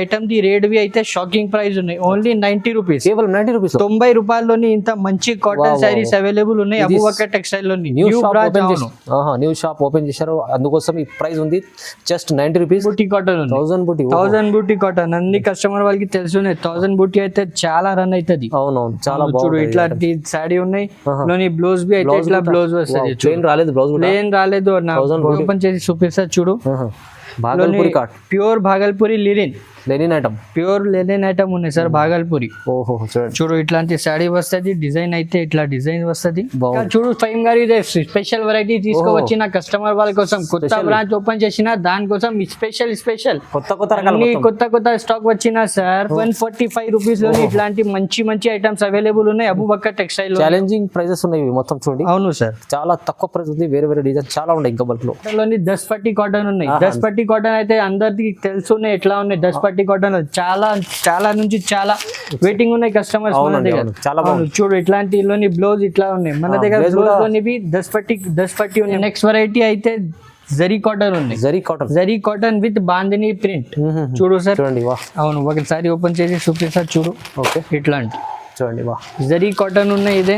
Item the rate వి అయితే shocking price ఉన్నాయి. Only 90 rupees, కేవలం 90 రూపీస్. 90 రూపాయల్లోని ఇంత మంచి కాటన్ శారీస్ అవైలబుల్ ఉన్నాయి అబూబకర్ టెక్స్టైల్ లోని. న్యూ షాప్ ఓపెన్ చేశారు, అందుకోసం ఈ ప్రైస్ ఉంది జస్ట్ 90 రూపీస్. బూటీ కాటన్ 1000 బూటీ కాటన్ అన్ని కస్టమర్ వాళ్ళకి తెలుసునే. 1000 బూటీ అయితే చాలా రన్ అవుతుంది. అవునవును, చాలా చూడు ఇట్లాంటి శారీ ఉన్నాయి. లోని బ్లౌజ్ బి అయితే ఇట్లా బ్లౌజ్ వస్తుంది. ప్లేన్ రాలేదు, బ్లౌజ్ ప్లేన్ రాలేదు. ఓపెన్ చేసి చూపిస్తా చూడు. భాగల్పూరి కాట్, pure Bhagalpuri linen item, pure linen item ఉన్నాయి సార్ భాగల్పూరి. ఓహో చూడు ఇట్లాంటి శారీ వస్తుంది. డిజైన్ అయితే ఇట్లా డిజైన్ వస్తుంది. చూడు ఫైమ్ గారు ఇదే స్పెషల్ వెరైటీ తీసుకువచ్చిన కస్టమర్ వాళ్ళ కోసం. కొత్త బ్రాంచ్ ఓపెన్ చేసిన దానికోసం స్పెషల్ కొత్త స్టాక్ వచ్చిన సార్. 145 రూపీస్ లోని ఇట్లాంటి మంచి ఐటమ్స్ అవైలబుల్ ఉన్నాయి అబూబకర్ టెక్స్టైల్. ఛాలెంజింగ్ ప్రైజెస్ ఉన్నాయి మొత్తం చూడండి. అవును సార్, చాలా తక్కువ ప్రైస్ ఉంది. వేరే డిజైన్ చాలా ఉన్నాయి. ఇంకా బల్క్ లో 10 పట్టి కాటన్ ఉన్నాయి. 10 పట్టి కాటన్ అయితే అందరికి తెలుసున్నాయి ఎట్లా ఉన్నాయి. 10 పట్టి కాటన్ చాలా నుంచి చాలా వెయిటింగ్ ఉన్నాయి కస్టమర్స్ మన దగ్గర. చాలా చూడు ఇట్లాంటి లోని బ్లౌజ్ ఇట్లా ఉన్నాయి మన దగ్గర. బ్లౌజ్ లోని 10 పట్టి ఉన్నాయి. నెక్స్ట్ వెరైటీ అయితే జరీ కాటన్ ఉంది. Zari cotton with bandhani print. చూడు సార్, అవును ఒకసారి ఓపెన్ చేసి చూపిస్తా చూడు. ఓకే, ఇట్లాంటి చూడండి జరీ కాటన్ ఉన్నాయి. ఇదే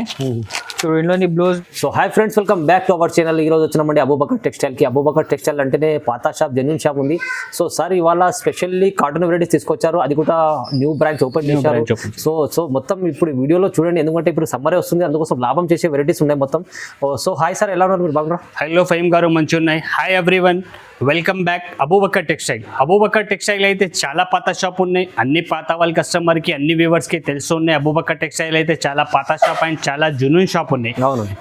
చూడండి blouse. So hi friends, welcome back to our channel. ఈ రోజు వచ్చినామండి అబూబకర్ టెక్స్టైల్ కి. అబూబకర్ టెక్స్టైల్ అంటేనే పాత షాప్, జెన్యూన్ షాప్ ఉంది. సో సార్ ఇవాళ స్పెషల్లీ కాటన్ వెరైటీస్ తీసుకొచ్చారు. అది కూడా న్యూ బ్రాంచ్ ఓపెన్ చేశారు. సో మొత్తం ఇప్పుడు వీడియోలో చూడండి, ఎందుకంటే ఇప్పుడు సమ్మర్ వస్తుంది, అందుకోసం లాభం చేసే వెరైటీస్ ఉన్నాయి మొత్తం. సో హాయ్ సార్, ఎలా ఉన్నారు మీరు? బాగున్నారా? హలో ఫైమ్ గారు, మంచి ఉన్నాయి. Hi everyone, welcome back Abu Bakr textile. Abu Bakr textile అయితే చాలా పాత షాప్ ఉన్నాయి. అన్ని పాత వాళ్ళ కస్టమర్కి, అన్ని వ్యూవర్స్కి తెలుసు ఉన్నాయి. అబూబకర్ టెక్స్టైల్ అయితే చాలా పాత షాప్ అండ్ చాలా జునూన్ షాప్ ఉన్నాయి.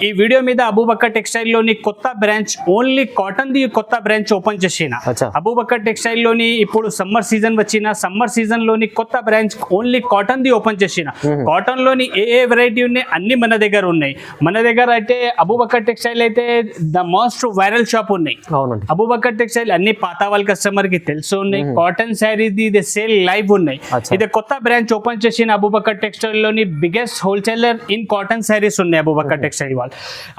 ఈ వీడియో మీద అబూబకర్ టెక్స్టైల్ లోని కొత్త బ్రాంచ్, ఓన్లీ కాటన్ ది కొత్త బ్రాంచ్ ఓపెన్ చేసిన. అబూబకర్ టెక్స్టైల్ లోని ఇప్పుడు సమ్మర్ సీజన్ వచ్చిన, సమ్మర్ సీజన్ లోని కొత్త branch only cotton the open చేసిన. కాటన్ లోని ఏ వెరైటీ ఉన్నాయి అన్ని మన దగ్గర ఉన్నాయి. మన దగ్గర అయితే అబూబకర్ టెక్స్టైల్ అయితే ద మోస్ట్ వైరల్ షాప్ ఉన్నాయి. అబూబకర్ టెక్స్టైల్ అన్ని పాత వాళ్ళ కస్టమర్ కి తెలుసు ఉన్నాయి. కాటన్ శారీది ఇది సేల్ లైవ్ ఉన్నాయి. ఇది కొత్త బ్రాంచ్ ఓపెన్ చేసిన అబూబకర్ టెక్స్టైల్ లోని biggest wholesaler in cotton saris ఉన్నాయి అబూబకర్ టెక్స్టైల్ వాళ్ళు.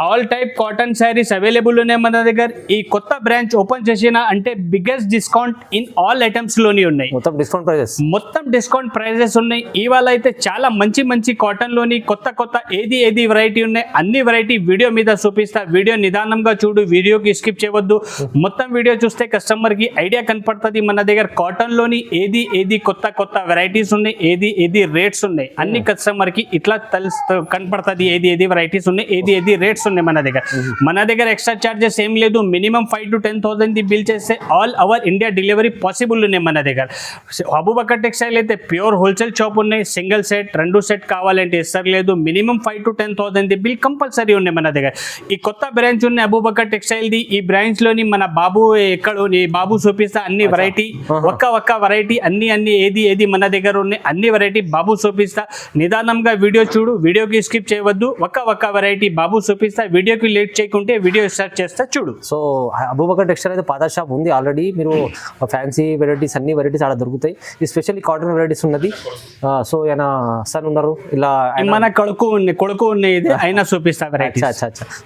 All type cotton saris available ఉన్నాయి మన దగ్గర. ఈ కొత్త బ్రాంచ్ ఓపెన్ చేసిన అంటే biggest discount in all items లోని ఉన్నాయి. మొత్తం డిస్కౌంట్ ప్రైజెస్ ఉన్నాయి. ఇవాళ అయితే చాలా మంచి కాటన్ లోని కొత్త ఏది వెరైటీ ఉన్నాయి అన్ని వెరైటీ వీడియో మీద చూపిస్తా. వీడియో నిదానంగా చూడు, వీడియోకి స్కిప్ చేయవద్దు. మొత్తం వీడియో చూస్తే కస్టమర్ కి ఐడియా కనపడుతుంది మన దగ్గర కాటన్ లోని ఏది కొత్త వెరైటీస్ ఉన్నాయి, ఏది రేట్స్ ఉన్నాయి అన్ని కస్టమర్ కి ఇట్లా కనపడుతుంది. ఏది వెరైటీస్ ఉన్నాయి, ఏది రేట్స్ ఉన్నాయి మన దగ్గర ఎక్స్ట్రా చార్జెస్ ఏం లేదు. మినిమం 5 to 10,000 ది బిల్ చేస్తే all over India delivery possible ఉన్నాయి మన దగ్గర. అబూబకర్ టెక్స్టైల్ అయితే ప్యూర్ హోల్సేల్ షాప్ ఉన్నాయి. సింగిల్ సెట్ 2 సెట్ కావాలంటే ఇస్తారు లేదు. Minimum 5 to 10,000 the bill compulsory ఉన్నాయి మన దగ్గర. ఈ కొత్త బ్రాంచ్ ఉన్నాయి అబూబకర్ టెక్స్టైల్ ది. ఈ బ్రాంచ్ లోని మన బాబు ఎక్కడ బాబు చూపిస్తా అన్ని వెరైటీ, ఒక్క వెరైటీ అన్ని ఏది మన దగ్గర ఉన్నాయి అన్ని వెరైటీ బాబు చూపిస్తా. నిదానంగా వీడియో చూడు, వీడియోకి స్కిప్ చేయవద్దు. ఒక్క వెరైటీ బాబు చూపిస్తా. వీడియోకి లేట్ చేయకుంటే వీడియో స్టార్ట్ చేస్తా చూడు. సో అబూబకర్ టెక్స్టైల్ అయితే పాత షాప్ ఉంది ఆల్రెడీ. మీరు ఫ్యాన్సీ వెరైటీస్ అన్ని వెరైటీస్ ఆడ దొరుకుతాయి. ఎస్పెషల్లీ కాటన్ వెరైటీస్ ఉన్నది. సో ఆయన సన్ ఉన్నారు, ఇలా మన కొడుకు ఉన్నాయి ఇది అయినా చూపిస్తా వెరైటీ.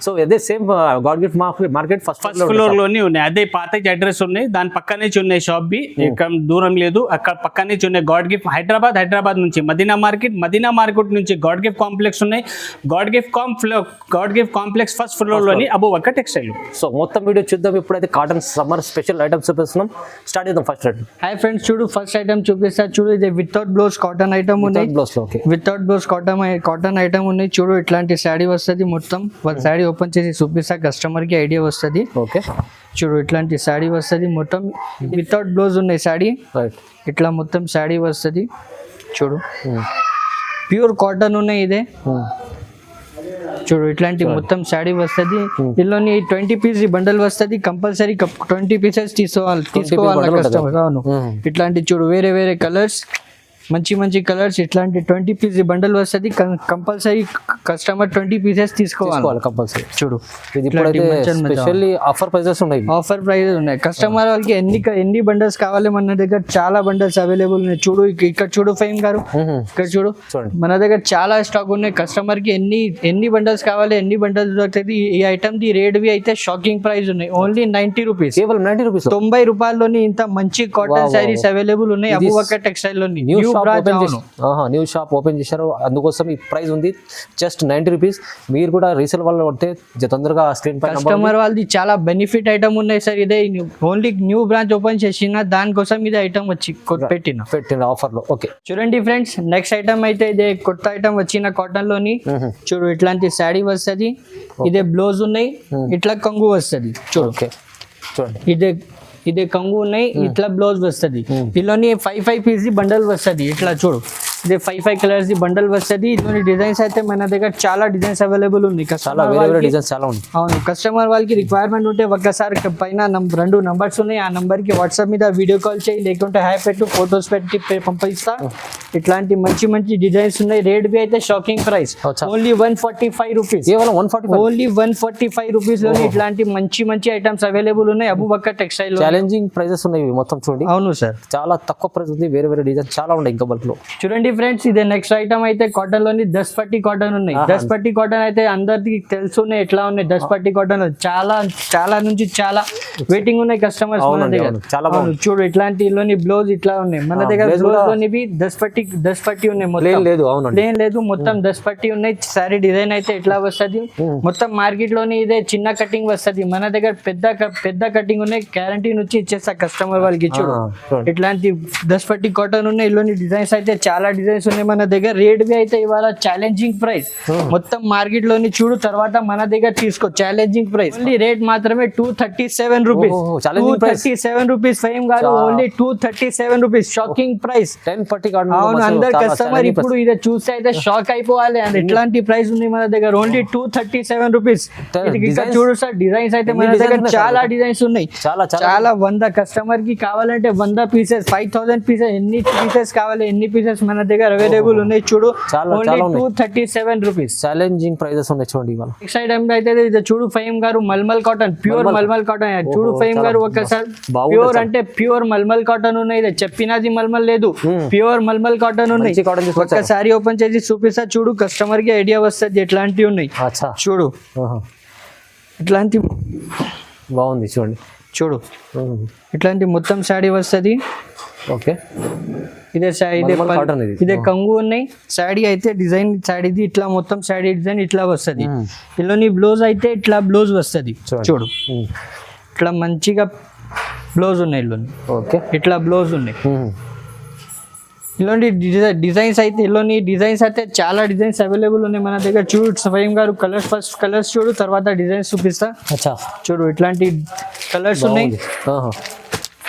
సో అదే same God gift market first floor లోనే ఉన్నాయి. అదే పాత అడ్రస్ ఉన్నాయి, దాని పక్కనే ఉన్నాయి షాప్ బి, దూరం లేదు. అక్కడ పక్కనే ఉన్నాయి గాడ్ గిఫ్ట్ హైదరాబాద్ నుంచి మదీనా మార్కెట్ నుంచి గాడ్ గిఫ్ట్ కాంప్లెక్స్ ఉన్నాయి. God gift complex first floor లోని అబూబకర్ టెక్స్టైల్. సో మొత్తం వీడియో చూద్దాం. ఇప్పుడైతే కాటన్ సమ్మర్ స్పెషల్ ఐటమ్స్ చూపిస్తున్నాం. స్టార్ట్ చేద్దాం ఫస్ట్ ఐటమ్. హాయ్ ఫ్రెండ్స్, చూడు ఫస్ట్ ఐటమ్ చూపిస్తా చూడు. ఇది వితౌట్ బ్లౌజ్ కాటన్ ఐటమ్ ఉన్నాయి. వితౌట్ బ్లౌజ్ కాటన్ ఐటమ్ ఉన్నాయి. చూడు ఇట్లాంటి శారీ వస్తుంది. మొత్తం శారీ ఓపెన్ చేసి చూపిస్తా, కస్టమర్ కి ఐడియా వస్తుంది. ఓకే, చూడు ఇట్లాంటి శారీ వస్తుంది. మొత్తం వితౌట్ బ్లౌజ్ ఉన్నాయి శారీ. ఇట్లా మొత్తం శారీ వస్తుంది. చూడు ప్యూర్ కాటన్ ఉన్నాయి. ఇదే చూడు ఇట్లాంటి మొత్తం శారీ వస్తుంది. ఇందులోని 20 పీస్ బండల్ వస్తుంది. కంపల్సరీ 20 పీసెస్ తీసుకోవాలి కస్టమర్. అవును, ఇట్లాంటి చూడు వేరే కలర్స్ మంచి మంచి కలర్స్ ఇట్లాంటి 20 పీస్ బండల్ వస్తుంది. కంపల్సరీ కస్టమర్ 20 పీసెస్ తీసుకోవాలి కంపల్సరీ. చూడు ఇది ఇప్పుడైతే స్పెషల్లీ ఆఫర్ ప్రైజెస్ ఉన్నాయి. ఆఫర్ ప్రైజెస్ ఉన్నాయి. కస్టమర్ వాళ్ళకి ఎన్ని బండల్స్ కావాలి మన దగ్గర చాలా బండల్స్ అవైలబుల్ ఉన్నాయి. చూడు ఇక్కడ చూడు ఫైమ్ గారు, ఇక్కడ చూడు మన దగ్గర చాలా స్టాక్ ఉన్నాయి. కస్టమర్ కి ఎన్ని బండల్స్ కావాలి ఎన్ని బండల్స్ దొరుకుతుంది. ఈ ఐటమ్ ది రేట్ వి అయితే షాకింగ్ ప్రైస్ ఉన్నాయి. ఓన్లీ 90 రూపీస్, కేవలం 90 రూపీస్, 90 రూపాయల్లోని ఇంత మంచి కాటన్ శారీస్ అవైలబుల్ ఉన్నాయి అబూబకర్ టెక్స్టైల్ లోని. న్యూ షాప్ ఓపెన్ చేశారు, అందుకోసం ఈ ప్రైస్ ఉంది జస్ట్ 90 రూపీస్. మీరు కూడా రీసేల్ వాళ్ళు కొడితే తొందరగా స్క్రీన్ పై కస్టమర్ వాళ్ళది చాలా బెనిఫిట్ ఐటమ్ ఉన్నాయి సార్. ఇదే ఓన్లీ న్యూ బ్రాంచ్ ఓపెన్ చేసిన దానికోసం ఇది ఐటమ్ వచ్చి పెట్టిన ఆఫర్ లో. ఓకే చూడండి ఫ్రెండ్స్, నెక్స్ట్ ఐటమ్ అయితే ఇదే కొత్త ఐటమ్ వచ్చిన కాటన్ లోని. చూడు ఇట్లాంటి శారీ వస్తుంది, ఇదే బ్లౌజ్ ఉన్నాయి, ఇట్లా కంగు వస్తుంది. చూడు చూడండి ఇదే కంగు ఉన్నాయి, ఇట్లా బ్లౌజ్ వస్తుంది. దీనిలోని 5 పీస్ బండల్ వస్తుంది. ఇట్లా చూడు ఇదే 5 కలర్స్ బండల్ వస్తుంది. ఇందులోని డిజైన్స్ అయితే మన దగ్గర చాలా డిజైన్స్ అవైలబుల్ ఉంది. అవును, కస్టమర్ వాళ్ళకి రిక్వైర్మెంట్ ఉంటే ఒక్కసారి పైన 2 నంబర్స్ ఉన్నాయి, ఆ నంబర్ కి వాట్సాప్ మీద వీడియో కాల్ చేయి, లేకుంటే హాయ్ పెట్టు, ఫొటోస్ పెట్టి పంపిస్తా. ఇట్లాంటి మంచి మంచి డిజైన్స్ ఉన్నాయి. రేట్ బి అయితే shocking price, only 145 rupees. Only 145 rupees లోని ఇట్లాంటి మంచి మంచి ఐటమ్స్ అవైలబుల్ ఉన్నాయి అబూబకర్ టెక్స్టైల్. ఛాలెంజింగ్ ప్రైజెస్ ఉన్నాయి మొత్తం చూడండి. అవును సార్, చాలా తక్కువ ప్రైస్ ఉంది. వేరే డిజైన్ చాలా ఉన్నాయి ఇంకా బల్క్ లో. చూడండి ఫ్రెండ్స్, ఇదే నెక్స్ట్ ఐటమ్ అయితే కాటన్ లోని 10 పట్టి కాటన్ ఉన్నాయి. 10 పట్టి కాటన్ అయితే అందరికి తెలుసున్నాయి ఎట్లా ఉన్నాయి. 10 పట్టి కాటన్ చాలా నుంచి చాలా వెయిటింగ్ ఉన్నాయి కస్టమర్స్ మన దగ్గర. చూడు ఇట్లాంటి బ్లౌజ్ ఇట్లా ఉన్నాయి మన దగ్గర. బ్లౌజ్ లోని 10 పట్టి ఉన్నాయి. ప్లేన్ లేదు, మొత్తం 10 పట్టి ఉన్నాయి. సారీ డిజైన్ అయితే ఎట్లా వస్తుంది, మొత్తం మార్కెట్ లోని ఇదే చిన్న కటింగ్ వస్తుంది. మన దగ్గర పెద్ద కటింగ్ ఉన్నాయి. గ్యారంటీ నుంచి ఇచ్చేస్తా కస్టమర్ వాళ్ళకి. చూడు ఇట్లాంటి 10 పట్టి కాటన్ ఉన్నాయి. ఇల్లోని డిజైన్స్ అయితే చాలా డిజైన్స్ ఉన్నాయి మన దగ్గర. రేట్ బి అయితే ఇవాళ ఛాలెంజింగ్ ప్రైస్, మొత్తం మార్కెట్ లోని చూడు తర్వాత మన దగ్గర తీసుకో. ఛాలెంజింగ్ ప్రైస్ ఓన్లీ రేట్ మాత్రమే 237 రూపీస్. 237 రూపీస్ ఫైమ్ గారు, ఓన్లీ 237 రూపీస్. Shocking price. 10 పట్టి. అవును, అందరు కస్టమర్ ఇప్పుడు ఇదే చూస్తే అయితే షాక్ అయిపోవాలి. అండ్ ఎట్లాంటి ప్రైస్ ఉంది మన దగ్గర, ఓన్లీ 237 రూపీస్. చూడు సార్, డిజైన్స్ అయితే మన దగ్గర చాలా డిజైన్స్ ఉన్నాయి. చాలా 100 కస్టమర్ కి కావాలంటే 100 పీసెస్, 5000 పీసెస్, ఎన్ని పీసెస్ కావాలి ఎన్ని పీసెస్ మన దగ్గర అవైలబుల్ ఉన్నాయి. చూడు ఓన్లీ 237 రూపీస్. ఛాలెంజింగ్ ప్రైజెస్ ఉన్నాయి చూడండి. నెక్స్ట్ ఐటమ్ అయితే ఇది చూడు ఫైమ్ గారు, mulmul cotton, pure mulmul cotton. చూడు ఫైమ్ గారు, ఒకసారి ప్యూర్ అంటే ప్యూర్ మల్మల్ కాటన్ ఉన్నాయి. ఇది చెప్పినది మల్మల్ లేదు, ప్యూర్ మల్మల్ కాటన్ ఉన్నాయి. ఒక్కసారి ఓపెన్ చేసి చూపిస్తా. చూడు కస్టమర్ కి ఐడియా వస్తుంది ఎట్లాంటివి ఉన్నాయి. చూడు ఇట్లాంటి బాగుంది చూడండి. చూడు ఇట్లాంటి మొత్తం శారీ వస్తుంది. ఓకే, ఇదే కంగు ఉన్నాయి. శారీ అయితే డిజైన్ శారీది ఇట్లా మొత్తం శారీ డిజైన్ ఇట్లా వస్తుంది. ఇందులోని బ్లౌజ్ అయితే ఇట్లా బ్లౌజ్ వస్తుంది. చూడు ఇట్లా మంచిగా బ్లౌజ్ ఉన్నాయి. ఇందులోని ఓకే ఇట్లా బ్లౌజ్ ఉన్నాయి. ఇలాంటి డిజైన్స్ అయితే చాలా డిజైన్స్ అవైలబుల్ ఉన్నాయి మన దగ్గర. చూడు స్వయం గారు, కలర్స్ ఫస్ట్ కలర్స్ చూడు, తర్వాత డిజైన్స్ చూపిస్తా. చూడు ఇట్లాంటి కలర్స్ ఉన్నాయి.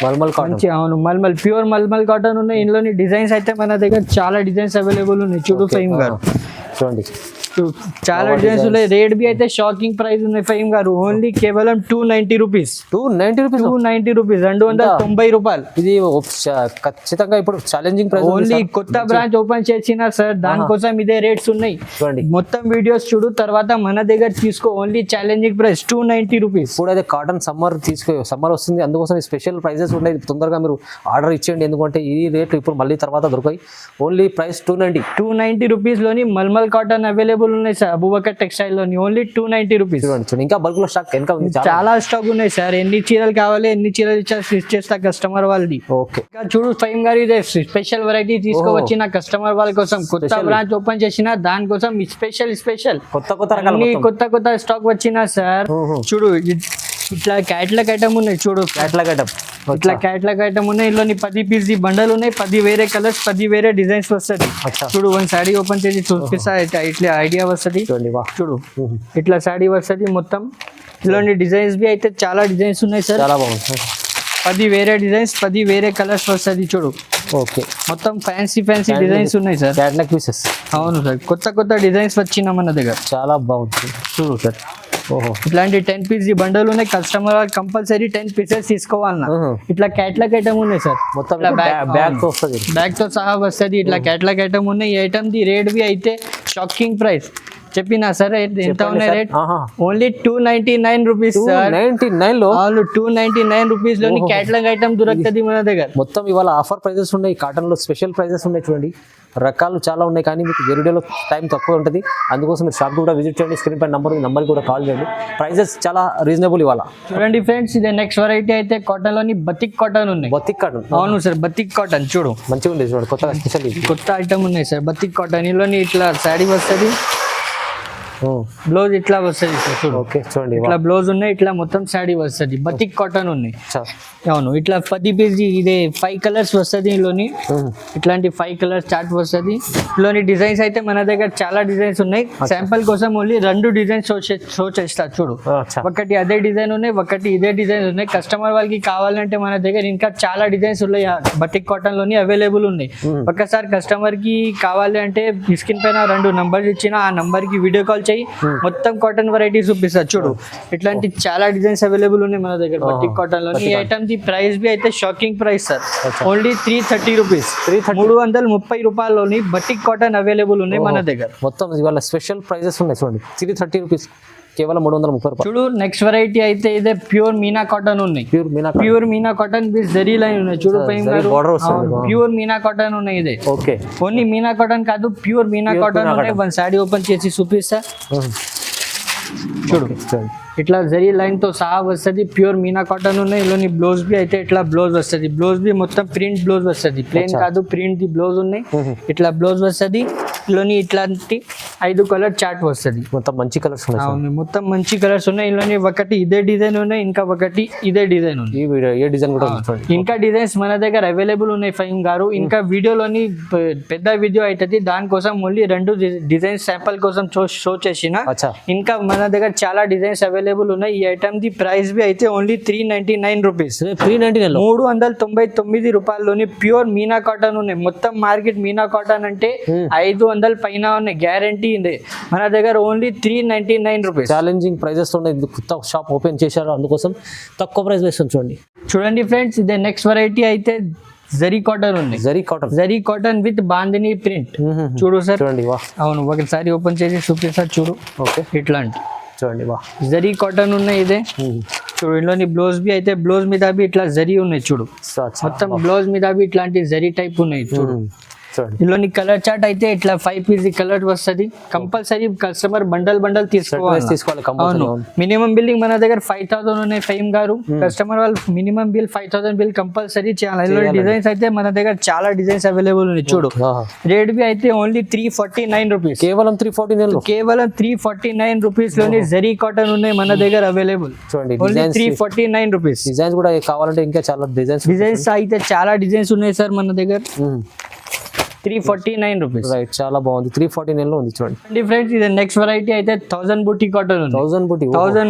మల్మల్ కాటన్, అవును మల్మల్, ప్యూర్ మల్మల్ కాటన్ ఉన్నాయి. ఇందులోని డిజైన్స్ అయితే మన దగ్గర చాలా డిజైన్స్ అవైలబుల్ ఉన్నాయి. చూడు ఫైమ్ గారు, చూడండి చాలా డిజైన్స్ ఉన్నాయి. రేట్ బి అయితే షాకింగ్ ప్రైస్ ఉన్నాయి ఫైమ్ గారు, ఓన్లీ కేవలం 290 రూపీస్. 290 రూపీస్, 290 రూపాయలు. ఇది ఖచ్చితంగా ఇప్పుడు ఛాలెంజింగ్ ప్రైస్. ఓన్లీ కొత్త బ్రాంచ్ ఓపెన్ చేసిన సార్, దానికోసం ఇదే రేట్స్ ఉన్నాయి. మొత్తం వీడియోస్ చూడు తర్వాత మన దగ్గర తీసుకో. Only challenging price 290 rupees. ఇప్పుడు అయితే కాటన్ సమ్మర్ వస్తుంది, అందుకోసం స్పెషల్ ప్రైజెస్ ఉన్నాయి. తొందరగా మీరు ఆర్డర్ ఇచ్చేయండి, ఎందుకంటే ఈ రేట్ ఇప్పుడు మళ్ళీ తర్వాత దొరకాయి. ఓన్లీ ప్రైస్ 290 రూపీస్ లోని మల్మల్ కాటన్ అవైలబుల్ ఉన్నాయి సార్ అబూబకర్ టెక్స్టైల్ లోని. Only 290 rupees. ఇంకా బల్క్ లో స్టాక్ చాలా స్టాక్ ఉన్నాయి సార్. ఎన్ని చీరలు కావాలి ఎన్ని చీరలు ఇచ్చేస్తా కస్టమర్ వాళ్ళది. ఓకే, చూడు ఫైమ్ గారు, ఇదే స్పెషల్ వెరైటీ తీసుకువచ్చిన కస్టమర్ వాళ్ళ కోసం. కొత్త బ్రాంచ్ ఓపెన్ చేసిన దానికోసం స్పెషల్ కొత్త స్టాక్ వచ్చిన సార్. చూడు ఇట్లా క్యాట్లాగ్ ఐటమ్ ఉన్నాయి. చూడు ఇట్లా క్యాట్లాగ్ ఐటమ్ ఉన్నాయి. ఇందులో 10 పీస్ బండల్ ఉన్నాయి. 10 వేరే కలర్స్, 10 వేరే డిజైన్స్ వస్తుంది. చూడు వన్ సారీ ఓపెన్ చేసి చూపిస్తా, ఇట్లా ఐడియా వస్తుంది. చూడు ఇట్లా సారీ వస్తుంది మొత్తం. ఇలాంటి డిజైన్స్ బి అయితే చాలా డిజైన్స్ ఉన్నాయి సార్. చాలా బాగుంది. 10 వేరే డిజైన్స్, 10 వేరే కలర్స్ వస్తుంది. చూడు ఓకే, మొత్తం ఫ్యాన్సీ డిజైన్స్ ఉన్నాయి సార్. Catalogue pieces. అవును సార్, కొత్త డిజైన్స్ వచ్చిన మన దగ్గర. చాలా బాగుంది. చూడు సార్ ఓహో ఇట్లాంటి 10 పీస్ బండల్ ఉన్నాయి. కస్టమర్ కంపల్సరీ 10 పీసెస్ తీసుకోవాలన్నా. ఇట్లా క్యాట్లాగ్ ఐటమ్ ఉన్నాయి సార్, మొత్తం ఇట్లా బ్యాగ్ తో వస్తుంది. బ్యాగ్ తో సహా వస్తుంది. ఇట్లా క్యాట్లాగ్ ఐటమ్ ఉన్నాయి. ఈ ఐటమ్ ది రేట్ బి అయితే షాకింగ్ ప్రైస్ చెప్పినా సార్. ఎంత ఉన్నాయి రేట్? Only 299 rupees sir. 299 లో 299 రూపీస్ లోని క్యాట్లాగ్ ఐటమ్ దొరుకుతుంది మన దగ్గర. మొత్తం ఇవాళ ఆఫర్ ప్రైజెస్ ఉన్నాయి. కాటన్ లో స్పెషల్ ప్రైజెస్ ఉన్నాయి చూడండి. రకాలు చాలా ఉన్నాయి, కానీ మీకు వీడియోలో టైం తక్కువ ఉంటుంది. అందుకోసం మీరు షాప్ కూడా విజిట్ చేయండి. స్క్రీన్ పై నంబర్ కూడా కాల్ చేయండి. ప్రైజెస్ చాలా రీజనబుల్ ఇవాళ. చూడండి ఫ్రెండ్స్, ఇది నెక్స్ట్ వెరైటీ అయితే కాటన్ లోని బతిక్ కాటన్ ఉన్నాయి. బతిక్ కాటన్, అవును సార్, బతిక్ కాటన్ చూడు మంచిగా ఉంది చూడండి. కొత్తగా స్పెషల్ కొత్త ఐటమ్ ఉన్నాయి సార్. బతిక్ కాటన్ ఇందులోని ఇట్లా శారీ వస్తుంది, బ్లౌజ్ ఇట్లా వస్తుంది సార్. చూడు ఓకే చూడండి, ఇట్లా బ్లౌజ్ ఉన్నాయి, ఇట్లా మొత్తం శారీ వస్తుంది. బతిక్ కాటన్ ఉన్నాయి. అవును, ఇట్లా 10 పీస్ ఇదే 5 కలర్స్ వస్తుంది. ఇందులోని ఇట్లాంటి 5 కలర్స్ చార్ట్ వస్తుంది. ఇందులోని డిజైన్స్ అయితే మన దగ్గర చాలా డిజైన్స్ ఉన్నాయి. శాంపుల్ కోసం ఓన్లీ 2 డిజైన్స్ షో చేస్తా చూడు. ఒకటి అదే డిజైన్ ఉన్నాయి, ఒకటి ఇదే డిజైన్స్ ఉన్నాయి. కస్టమర్ వాళ్ళకి కావాలంటే మన దగ్గర ఇంకా చాలా డిజైన్స్ ఉన్నాయి. బతిక్ కాటన్ లోని అవైలబుల్ ఉన్నాయి. ఒక్కసారి కస్టమర్ కి కావాలి అంటే స్క్రీన్ పైన 2 నంబర్స్ ఇచ్చిన ఆ నంబర్ కి వీడియో కాల్ చేయి, మొత్తం కాటన్ వెరైటీస్ చూపిస్తా చూడు. ఇట్లాంటి చాలా డిజైన్స్ అవైలబుల్ ఉన్నాయి మన దగ్గర బతిక్ కాటన్ లో. ఈ ఐటమ్ ది ప్రైస్ బి అయితే shocking price sir. Only 330 rupees, 330 రూపాయల్లోని బతిక్ కాటన్ అవైలబుల్ ఉన్నాయి మన దగ్గర. మొత్తం ఇవాళ స్పెషల్ ప్రైజెస్ ఉన్నాయి చూడండి. 330 రూపీస్, కేవలం 330 రూపాయలు. చూడు నెక్స్ట్ వెరైటీ అయితే ఇదే ప్యూర్ మీనా కాటన్ ఉన్నాయి. Pure Meena cotton with zari line ఉన్నాయి చూడు. ప్యూర్ మీనా కాటన్ ఉన్నాయి. ఇదే ఓకే, ఓన్లీ మీనా కాటన్ కాదు, ప్యూర్ మీనా కాటన్ ఉన్నాయి. వన్ సారీ ఓపెన్ చేసి చూపిస్తా చూడు. ఇట్లా జరీ లైన్ తో సహా వస్తుంది. ప్యూర్ మీనా కాటన్ ఉన్నాయి. ఇందులోని బ్లౌజ్ బి అయితే ఇట్లా బ్లౌజ్ వస్తుంది. బ్లౌజ్ బి మొత్తం ప్రింట్ బ్లౌజ్ వస్తుంది, ప్లేన్ కాదు, ప్రింట్ ది బ్లౌజ్ ఉన్నాయి. ఇట్లా బ్లౌజ్ వస్తుంది. ఇందులోని ఇట్లాంటి 5 కలర్ చార్ట్ వస్తుంది. మొత్తం మంచి కలర్స్ ఉన్నాయి. అవును, మొత్తం మంచి కలర్స్ ఉన్నాయి. ఇందులోని ఒకటి ఇదే డిజైన్ ఉన్నాయి, ఇంకా ఒకటి ఇదే డిజైన్ ఉంది. ఏ డిజైన్ కూడా ఇంకా డిజైన్స్ మన దగ్గర అవైలబుల్ ఉన్నాయి ఫహీమ్ గారు. ఇంకా వీడియోలోని పెద్ద వీడియో అవుతుంది, దానికోసం ఓన్లీ 2 డిజైన్స్ శాంపుల్ కోసం షో చేసిన. ఇంకా మన దగ్గర చాలా డిజైన్స్ అవైలబుల్ ఉన్నాయి. ఈ ఐటమ్ ది ప్రైస్ బి అయితే ఓన్లీ 399 రూపీస్. 399 రూపాయల్లోని ప్యూర్ మీనా కాటన్ ఉన్నాయి. మొత్తం మార్కెట్ మీనా కాటన్ అంటే 500 పైన ఉన్నాయి, గ్యారంటీ ఉంది. మన దగ్గర ఓన్లీ 399 రూపీస్. ఛాలెంజింగ్ ప్రైజెస్ ఉన్నాయి. కొత్త షాప్ ఓపెన్ చేశారు, అందుకోసం తక్కువ ప్రైస్ వేస్తుంది చూడండి. చూడండి ఫ్రెండ్స్, ఇదే నెక్స్ట్ వెరైటీ అయితే జరీ కాటన్ ఉంది. Zari cotton with bandhani print చూడు సార్. చూడండి, అవును, ఒకసారి ఓపెన్ చేసి చూపిస్తా చూడు. ఓకే, ఇట్లాంటి చూడండి జరీ కాటన్ ఉన్నాయి. ఇదే చూడు. ఇందులోని బ్లౌజ్ బి అయితే బ్లౌజ్ మీద బి ఇట్లా జరీ ఉన్నాయి చూడు. మొత్తం బ్లౌజ్ మీద బి ఇట్లాంటి జరీ టైప్ ఉన్నాయి చూడు. ఇందులోని కలర్ చార్ట్ అయితే ఇట్లా 5 పీస్ కలర్ వస్తుంది. కంపల్సరీ కస్టమర్ బండల్ తీసుకోవాలి. అవును, మినిమం బిల్లింగ్ మన దగ్గర 5000 ఉన్నాయి ఫహీమ్ గారు. కస్టమర్ వాళ్ళు మినిమం బిల్ 5000 బిల్ కంపల్సరీ చేయాలి. ఇందులో డిజైన్స్ అయితే మన దగ్గర చాలా డిజైన్స్ అవైలబుల్ ఉన్నాయి చూడు. రేట్ బి అయితే ఓన్లీ 349 రూపీస్. కేవలం 349 రూపీస్ లోని జరీ కాటన్ ఉన్నాయి మన దగ్గర అవైలబుల్. చూడండి, ఓన్లీ 349 రూపీస్. డిజైన్స్ కూడా కావాలంటే ఇంకా చాలా డిజైన్స్ అయితే చాలా డిజైన్స్ ఉన్నాయి సార్ మన దగ్గర. 349 రూపీస్. రైట్, చాలా బాగుంది. 349 లో ఉంది చూడండి. ఫ్రెండ్స్, ఇది నెక్స్ట్ వెరైటీ అయితే 1000 బూటీ కాటన్ ఉంది. 1000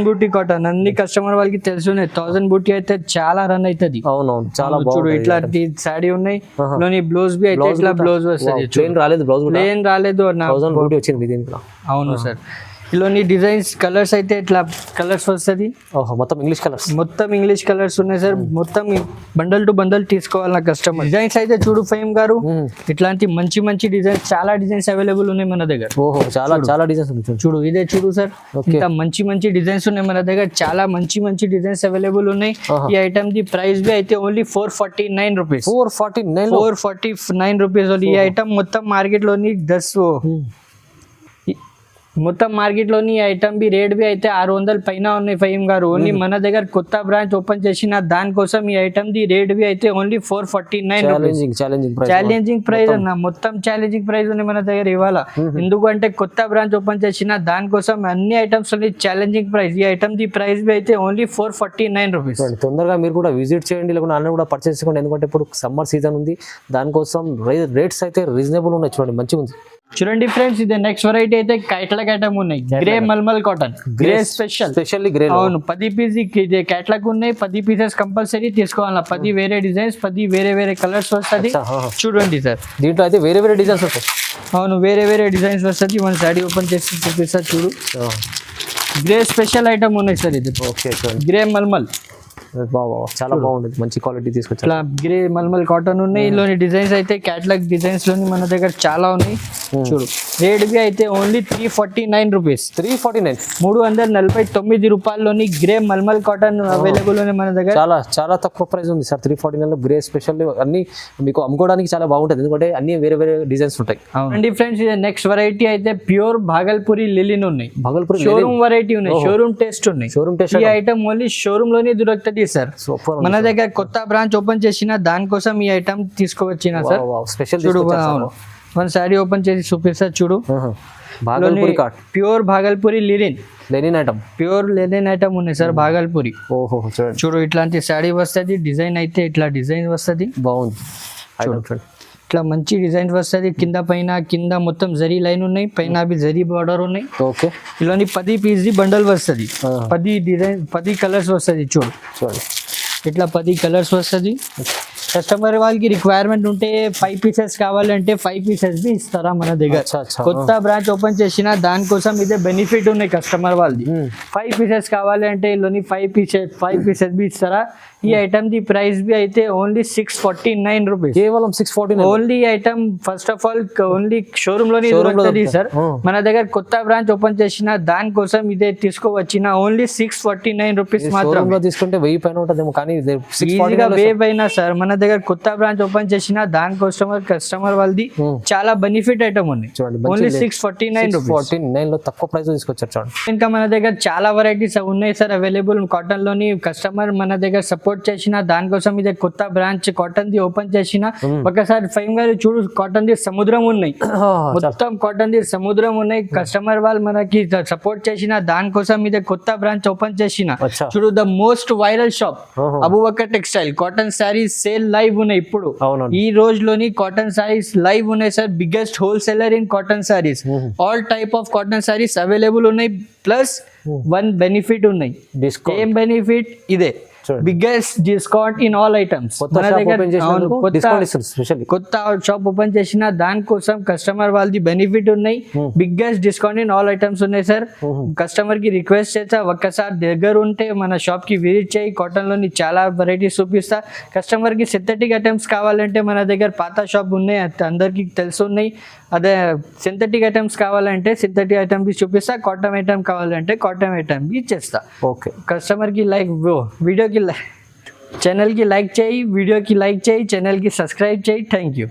బూటీ కాటన్ అన్ని కస్టమర్ వాళ్ళకి తెలుసు. 1000 బూటీ అయితే చాలా రన్ అవుతుంది. అవునవును, చాలా చూడు. ఇట్లాంటి సారీ ఉన్నాయి. లోని బ్లౌజ్ బి అయితే ఇట్లా బ్లౌజ్ వస్తుంది. ప్లేన్ రాలేదు, ప్లేన్ రాలేదు. 1000 బూటీ వచ్చింది దీంట్లో. అవును సార్. ఇందులోని డిజైన్స్ కలర్స్ అయితే ఇట్లా కలర్స్ వస్తుంది. మొత్తం ఇంగ్లీష్ కలర్స్ ఉన్నాయి సార్. మొత్తం బండల్ టు బండల్ తీసుకోవాలి నా కస్టమర్. డిజైన్స్ అయితే చూడు ఫహీమ్ గారు, ఇట్లాంటి మంచి డిజైన్స్ చాలా డిజైన్స్ అవైలబుల్ ఉన్నాయి మన దగ్గర. చాలా డిజైన్స్ ఉన్నాయి చూడు. ఇదే చూడు సార్, ఇంకా మంచి డిజైన్స్ ఉన్నాయి మన దగ్గర. చాలా మంచి డిజైన్స్ అవైలబుల్ ఉన్నాయి. ఈ ఐటమ్ ది ప్రైస్ బి అయితే ఓన్లీ 449 రూపీస్. 449 రూపీస్. ఈ ఐటమ్ మొత్తం మార్కెట్ లోని మొత్తం మార్కెట్ లోని ఐటమ్ బి రేట్ బి అయితే 600 పైన ఉన్నాయి ఫహీమ్ గారు. ఓన్లీ మన దగ్గర కొత్త బ్రాంచ్ ఓపెన్ చేసిన దానికోసం ఈ ఐటమ్ ది రేట్ బి అయితే ఓన్లీ 449 ఛాలెంజింగ్ ప్రైస్ అన్న. మొత్తం ఛాలెంజింగ్ ప్రైస్ ఉన్నాయి మన దగ్గర ఇవాళ. ఎందుకంటే కొత్త బ్రాంచ్ ఓపెన్ చేసిన దానికోసం అన్ని ఐటమ్స్ ఛాలెంజింగ్ ప్రైస్. ఈ ఐటమ్ ది ప్రైస్ బి అయితే ఓన్లీ 449 రూపీస్. తొందరగా మీరు కూడా విజిట్ చేయండి, లేకుంటే అన్న కూడా పర్చేస్ చేసుకోండి. ఎందుకంటే ఇప్పుడు సమ్మర్ సీజన్ ఉంది, దానికోసం రేట్స్ అయితే రీజనబుల్ ఉన్నాయి చూడండి, మంచిగా ఉంది. చూడండి ఫ్రెండ్స్, ఇది నెక్స్ట్ వెరైటీ అయితే క్యాట్లాగ్ ఐటమ్ ఉన్నాయి. Grey mulmul cotton, grey specially grey. అవును, 10 పీస్ క్యాట్లాగ్ ఉన్నాయి. 10 పీసెస్ కంపల్సరీ తీసుకోవాలి. 10 వేరే డిజైన్స్, 10 వేరే కలర్స్ వస్తుంది. చూడండి సార్, దీంట్లో అయితే వేరే డిజైన్స్ వస్తాయి. అవును, వేరే డిజైన్స్ వస్తుంది. మన సారీ ఓపెన్ చేసి చూపిస్తా చూడు. గ్రే స్పెషల్ ఐటమ్ ఉన్నాయి సార్ ఇది. ఓకే చూడండి, గ్రే మల్మల్ బాబా చాలా బాగుంది, మంచి క్వాలిటీ తీసుకొచ్చారు. ఇట్లా గ్రే మల్మల్ కాటన్ ఉన్నాయి. ఇందులోని డిజైన్స్ అయితే క్యాటలాగ్ డిజైన్స్ లోని మన దగ్గర చాలా ఉన్నాయి. చూడు రేట్ బి అయితే ఓన్లీ 349 రూపీస్. 349, 349 రూపాయల్లోని గ్రే మల్మల్ కాటన్ అవైలబుల్ ఉన్నాయి మన దగ్గర. చాలా చాలా తక్కువ ప్రైస్ ఉంది సార్. 349 లో గ్రే స్పెషల్ అన్ని మీకు అమ్ముకోవడానికి చాలా బాగుంటుంది, ఎందుకంటే అన్ని వేరే వేరే డిజైన్స్ ఉంటాయి. అండి ఫ్రెండ్స్, ఇది నెక్స్ట్ వెరైటీ అయితే ప్యూర్ భాగల్పూరి లిలిన్ ఉన్నాయి. భాగల్పూరి షోరూమ్ వెరైటీ ఉన్నాయి, షోరూమ్ టేస్ట్ ఉన్నాయి. షోరూమ్ టెస్ట్ ఈ ఐటమ్ ఓన్లీ షోరూమ్ లోనే దొరుకుతుంది సార్. సూపర్. మన దగ్గర కొత్త బ్రాంచ్ ఓపెన్ చేసిన దానికోసం ఈ ఐటమ్ తీసుకువచ్చిన సార్. స్పెషల్ చూడు మన శారీ ఓపెన్ చేసి చూపిస్తా చూడు. భాగల్పూరి కాట్, pure Bhagalpuri linen, linen item, pure linen item ఉన్నాయి సార్ భాగల్పూరి. ఓహో చూడండి, చూడు ఇట్లాంటి శారీ వస్తుంది. డిజైన్ అయితే ఇట్లా డిజైన్ వస్తుంది, బాగుంది. చూడండి ఇట్లా మంచి డిజైన్ వస్తుంది. కింద మొత్తం జరీ లైన్ ఉన్నాయి, పైన అవి జరీ బార్డర్ ఉన్నాయి. ఓకే, ఇలాంటి 10 పీస్ బండల్ వస్తుంది. 10 డిజైన్ 10 కలర్స్ వస్తుంది. చూడు చూడండి ఇట్లా 10 కలర్స్ వస్తుంది. కస్టమర్ వాళ్ళకి రిక్వైర్మెంట్ ఉంటే 5 పీసెస్ కావాలంటే 5 పీసెస్ బి ఇస్తారా మన దగ్గర. కొత్త బ్రాంచ్ ఓపెన్ చేసిన దానికోసం ఇదే బెనిఫిట్ ఉన్నాయి కస్టమర్ వాళ్ళది. 5 పీసెస్ కావాలంటే ఇందులోని 5 పీసెస్ బి ఇస్తారా. ఈ ఐటమ్ ది ప్రైస్ బి అయితే ఓన్లీ 649 రూపీస్. కేవలం 649. Only item first of all only showroom లోనే దొరుకుతుంది సార్. మన దగ్గర కొత్త బ్రాంచ్ ఓపెన్ చేసిన దానికోసం ఇదే తీసుకోవచ్చిన ఓన్లీ 649 రూపీస్ మాత్రం. తీసుకుంటే 1000 పైన ఉంటుందేమో, కానీ ఈజీగా 1000 పైన సార్. మన దగ్గర కొత్త బ్రాంచ్ ఓపెన్ చేసిన దానికోసం కస్టమర్ వాళ్ళది చాలా బెనిఫిట్ ఐటమ్ ఉంది. Only 649 rupees. 649 లో తక్కువ ప్రైస్ తీసుకొచ్చారు చూడండి. ఇంకా మన దగ్గర చాలా వెరైటీస్ ఉన్నాయి సార్ అవైలబుల్ కాటన్ లోని. కస్టమర్ మన దగ్గర సపోర్ట్ చేసిన దానికోసం ఇదే కొత్త బ్రాంచ్ కాటన్ ది ఓపెన్ చేసిన ఒకసారి ఫైవ్ గారు చూడు, కాటన్ ది సముద్రం ఉన్నాయి, మొత్తం కాటన్ ది సముద్రం ఉన్నాయి. కస్టమర్ వాళ్ళు మనకి సపోర్ట్ చేసిన దానికోసం ఇదే కొత్త బ్రాంచ్ ఓపెన్ చేసిన. చూడు the most viral shop Abu Bakr textile. Cotton saris sale live ఉన్నాయి ఇప్పుడు. ఈ రోజులోని కాటన్ శారీస్ లైవ్ ఉన్నాయి sir. Biggest wholesaler in cotton saris. All type of cotton saris available ఉన్నాయి. ప్లస్ వన్ బెనిఫిట్ ఉన్నాయి. ఏం బెనిఫిట్ ఇదే, biggest discount in all items. కొత్త షాప్ ఓపెన్ చేసిన దానికోసం కస్టమర్ వాళ్ళది బెనిఫిట్ ఉన్నాయి. Biggest discount in all items ఉన్నాయి సార్. కస్టమర్ కి రిక్వెస్ట్ చేస్తా ఒక్కసారి దగ్గర ఉంటే మన షాప్ కి విజిట్ చేయి. కాటన్ లోని చాలా వెరైటీస్ చూపిస్తా. కస్టమర్ కి సింథటిక్ ఐటమ్స్ కావాలంటే మన దగ్గర పాత షాప్ ఉన్నాయి, అందరికి తెలుసు ఉన్నాయి. అదే సింథటిక్ ఐటమ్స్ కావాలంటే సింథటిక్ ఐటమ్ బి చూపిస్తా. కాటన్ ఐటమ్ కావాలంటే కాటన్ ఐటమ్ బి చేస్తా. ఓకే, కస్టమర్ కి లైక్ వీడియోకి ఛానల్ కి లైక్ చేయి, వీడియోకి లైక్ చేయి, ఛానల్ కి సబ్స్క్రైబ్ చేయి. Thank you.